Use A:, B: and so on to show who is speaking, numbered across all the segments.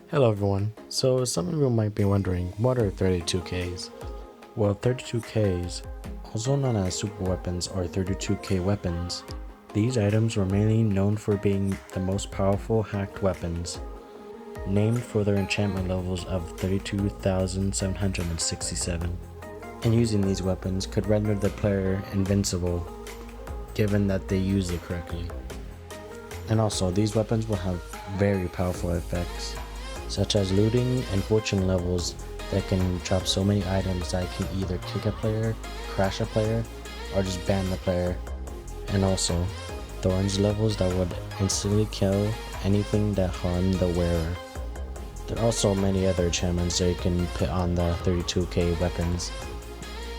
A: Hello everyone, so some of you might be wondering, what are 32Ks? Well, 32Ks, also known as super weapons or 32K weapons, these items were mainly known for being the most powerful hacked weapons, named for their enchantment levels of 32,767, and using these weapons could render the player invincible, given that they use it correctly. And also, these weapons will have very powerful effects, such as looting and fortune levels that can drop so many items that can either kick a player, crash a player, or just ban the player. And also, thorns levels that would instantly kill anything that harmed the wearer. There are also many other enchantments that you can put on the 32K weapons,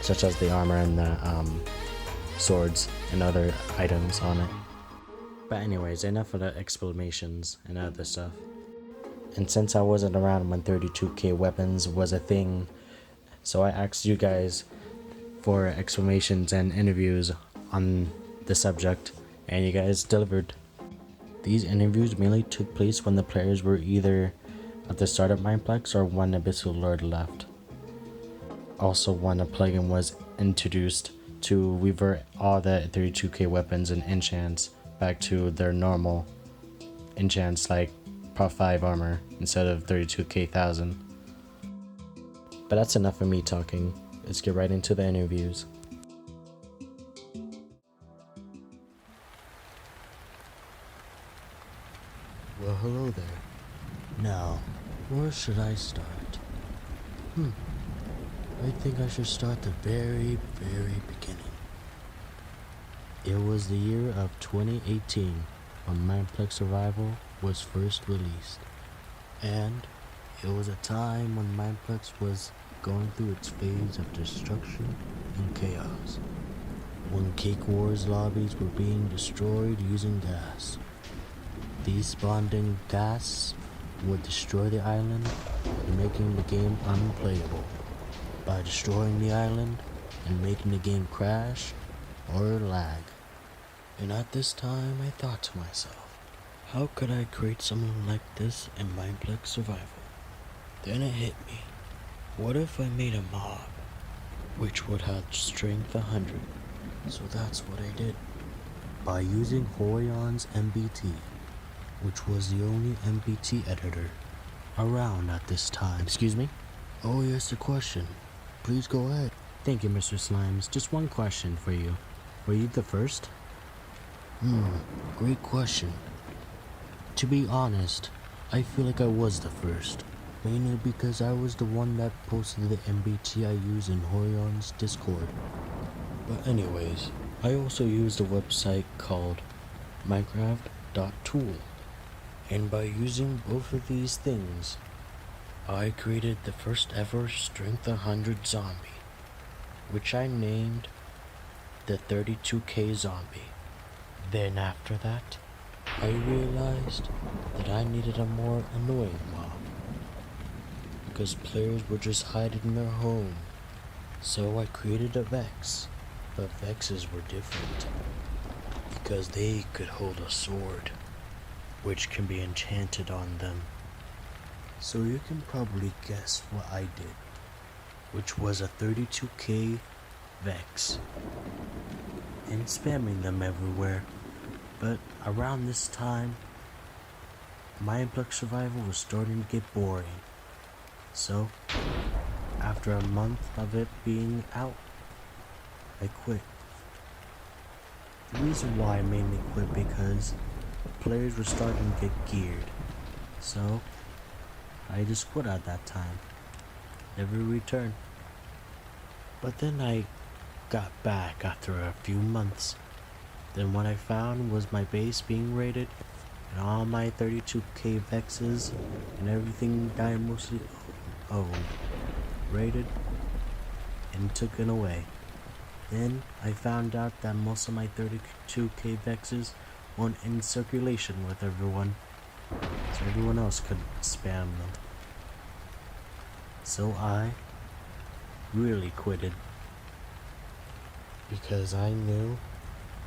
A: such as the armor and the swords and other items on it. But anyways, enough of the explanations and other stuff. And since I wasn't around when 32K weapons was a thing, so I asked you guys for explanations and interviews on the subject, and you guys delivered. These interviews mainly took place when the players were either at the start of Mineplex or when Abyssal Lord left. Also when a plugin was introduced to revert all the 32K weapons and enchants back to their normal enchants like Prot 5 armor instead of 32K 1000. But that's enough of me talking. Let's get right into the interviews.
B: Well, hello there. Now, where should I start? I think I should start the very beginning. It was the year of 2018 when Mineplex Survival was first released, and it was a time when Mineplex was going through its phase of destruction and chaos, when Cake Wars lobbies were being destroyed using gas. These spawned-in gas would destroy the island, making the game unplayable by destroying the island and making the game crash or lag. And at this time I thought to myself, how could I create something like this in Mineplex Survival? Then it hit me. What if I made a mob, which would have strength 100? So that's what I did. By using Hoyon's MBT, which was the only MBT editor around at this time.
A: Excuse me?
B: Oh yes, a question. Please go ahead.
A: Thank you, Mr. Slimes. Just one question for you. Were you the first?
B: Great question. To be honest, I feel like I was the first, mainly because I was the one that posted the MBT I use in Hoyon's Discord. But anyways, I also used a website called Minecraft.tool, and by using both of these things, I created the first ever Strength 100 zombie, which I named the 32K zombie. Then after that, I realized that I needed a more annoying mob, because players were just hiding in their home. So I created a Vex, but Vexes were different, because they could hold a sword, which can be enchanted on them. So you can probably guess what I did, which was a 32K Vex, and spamming them everywhere. But around this time, Mineplex Survival was starting to get boring. So, after a month of it being out, I quit. The reason why I mainly quit because players were starting to get geared. So, I just quit at that time. Never returned. But then I got back after a few months. Then what I found was my base being raided, and all my 32K Vexes and everything that I mostly owned raided and taken away. Then I found out that most of my 32k vexes weren't in circulation with everyone, so everyone else could spam them. So I really quitted, because I knew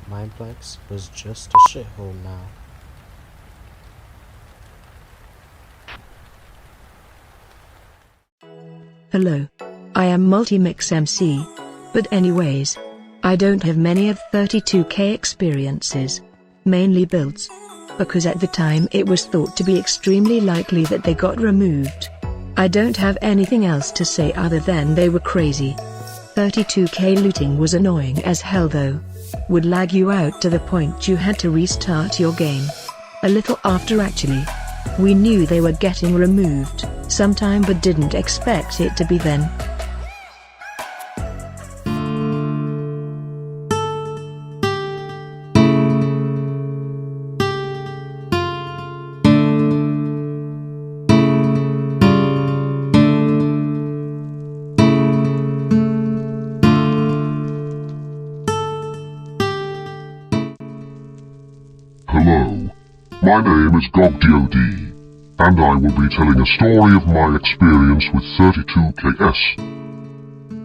B: Mineplex was just a shithole now.
C: Hello. I am Multimix MC. But anyways, I don't have many of 32k experiences. Mainly builds. Because at the time it was thought to be extremely likely that they got removed. I don't have anything else to say other than they were crazy. 32k looting was annoying as hell though. Would lag you out to the point you had to restart your game. A little after actually. We knew they were getting removed sometime but didn't expect it to be then.
D: Hello, my name is GogDOD, and I will be telling a story of my experience with 32KS.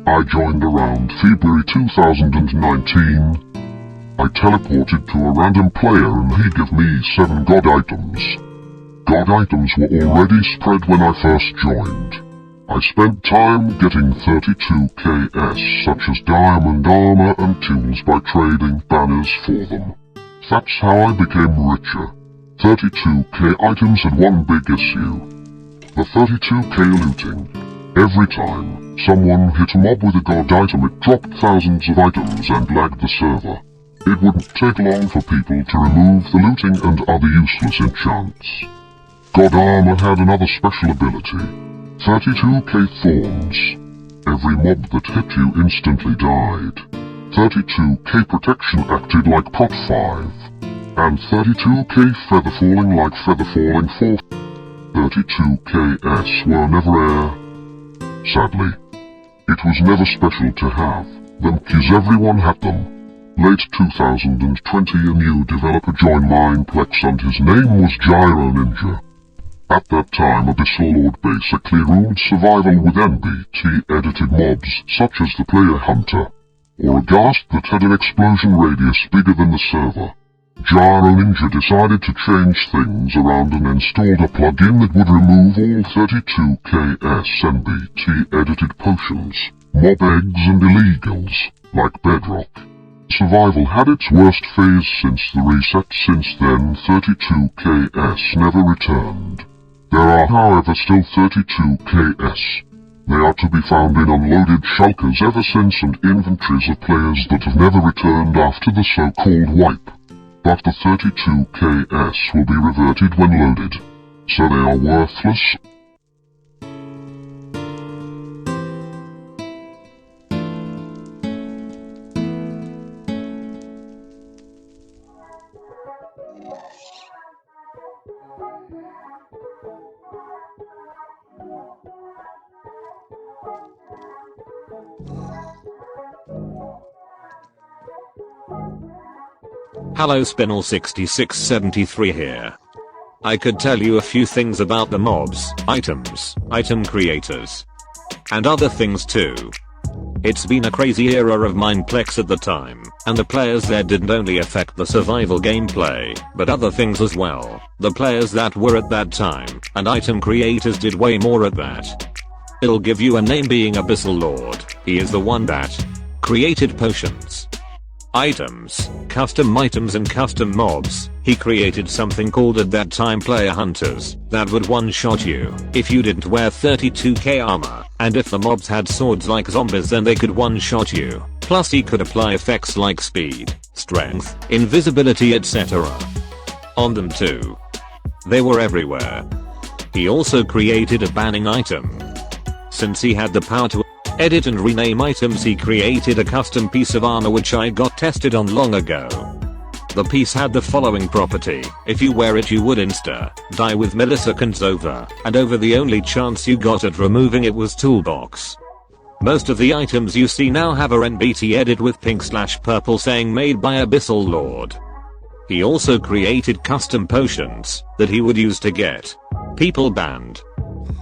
D: I joined around February 2019. I teleported to a random player and he gave me 7 god items. God items were already spread when I first joined. I spent time getting 32KS such as diamond armor and tools by trading banners for them. That's how I became richer. 32k items had one big issue. The 32k looting. Every time someone hit a mob with a god item, it dropped thousands of items and lagged the server. It wouldn't take long for people to remove the looting and other useless enchants. God armor had another special ability. 32k thorns. Every mob that hit you instantly died. 32k protection acted like Prot 5, and 32k feather falling like feather falling 4. 32ks were never rare. Sadly, it was never special to have them because everyone had them. Late 2020 a new developer joined Mineplex and his name was Gyro Ninja. At that time Abyssal Lord basically ruled survival with NBT edited mobs such as the player Hunter, or a ghast that had an explosion radius bigger than the server. Gyro Ninja decided to change things around and installed a plugin that would remove all 32ks NBT edited potions, mob eggs and illegals, like Bedrock. Survival had its worst phase since the reset. Since then 32ks never returned. There are however still 32ks. They are to be found in unloaded shulkers ever since and inventories of players that have never returned after the so-called wipe. But the 32ks will be reverted when loaded, so they are worthless.
E: Hello Spinel6673 here. I could tell you a few things about the mobs, items, item creators, and other things too. It's been a crazy era of Mineplex at the time, and the players there didn't only affect the survival gameplay, but other things as well. The players that were at that time, and item creators did way more at that. It'll give you a name being Abyssal Lord. He is the one that created potions, items, custom items and custom mobs. He created something called at that time player hunters that would one-shot you if you didn't wear 32k armor, and if the mobs had swords like zombies then they could one-shot you. Plus he could apply effects like speed, strength, invisibility etc. on them too. They were everywhere. He also created a banning item. Since he had the power to edit and rename items, he created a custom piece of armor which I got tested on long ago. The piece had the following property: if you wear it you would insta die with milliseconds over and over. The only chance you got at removing it was toolbox. Most of the items you see now have a NBT edit with pink/purple saying made by Abyssal Lord. He also created custom potions that he would use to get people banned.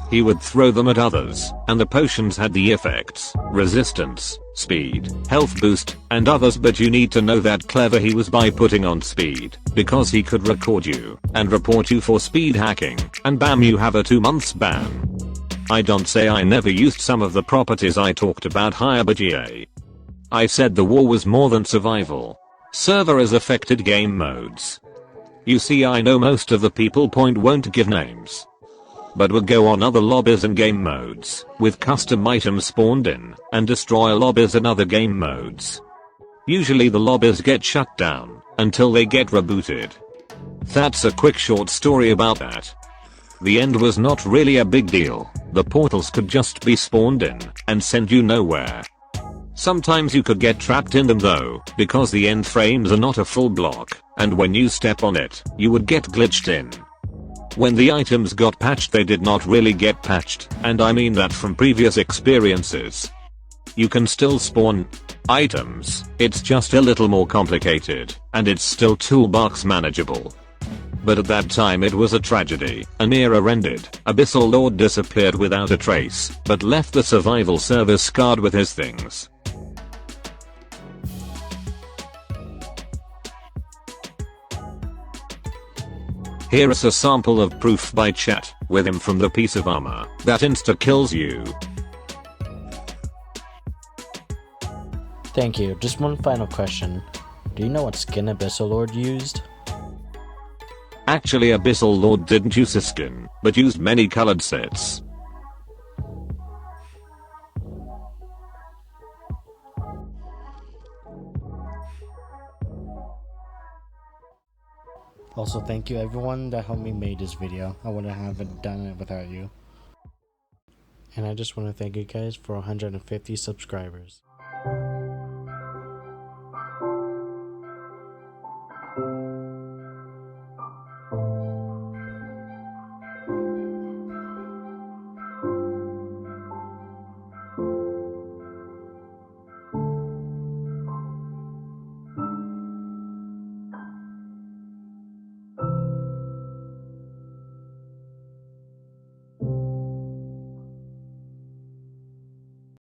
E: He would throw them at others, and the potions had the effects, resistance, speed, health boost, and others, but you need to know that clever he was by putting on speed, because he could record you, and report you for speed hacking, and bam, you have a 2 months ban. I don't say I never used some of the properties I talked about higher, but yeah. I said the war was more than survival. Server is affected game modes. You see, I know most of the people point won't give names, but would go on other lobbies and game modes, with custom items spawned in, and destroy lobbies and other game modes. Usually the lobbies get shut down, until they get rebooted. That's a quick short story about that. The end was not really a big deal, the portals could just be spawned in, and send you nowhere. Sometimes you could get trapped in them though, because the end frames are not a full block, and when you step on it, you would get glitched in. When the items got patched, they did not really get patched, and I mean that from previous experiences. You can still spawn items, it's just a little more complicated, and it's still toolbox manageable. But at that time it was a tragedy, an era ended, Abyssal Lord disappeared without a trace, but left the survival server scarred with his things. Here is a sample of proof by chat, with him from the piece of armor that insta-kills you.
B: Thank you. Just one final question. Do you know what skin Abyssal Lord used?
E: Actually, Abyssal Lord didn't use a skin, but used many colored sets.
A: Also, thank you everyone that helped me make this video. I wouldn't have done it without you. And I just want to thank you guys for 150 subscribers.